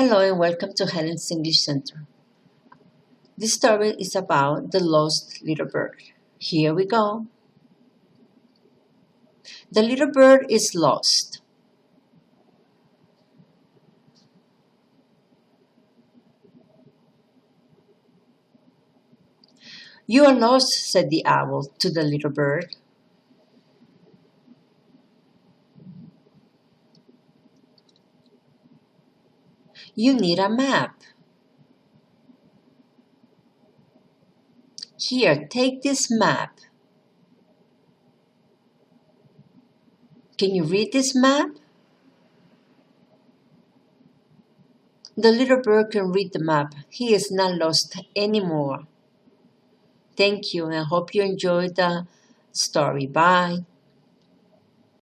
Hello and welcome to Helens English Center. This story is about the lost little bird. Here we go. The little bird is lost. You are lost, said the owl to the little bird. You need a map. Here, take this map. Can you read this map? The little bird can read the map. He is not lost anymore. Thank you and I hope you enjoyed the story. Bye.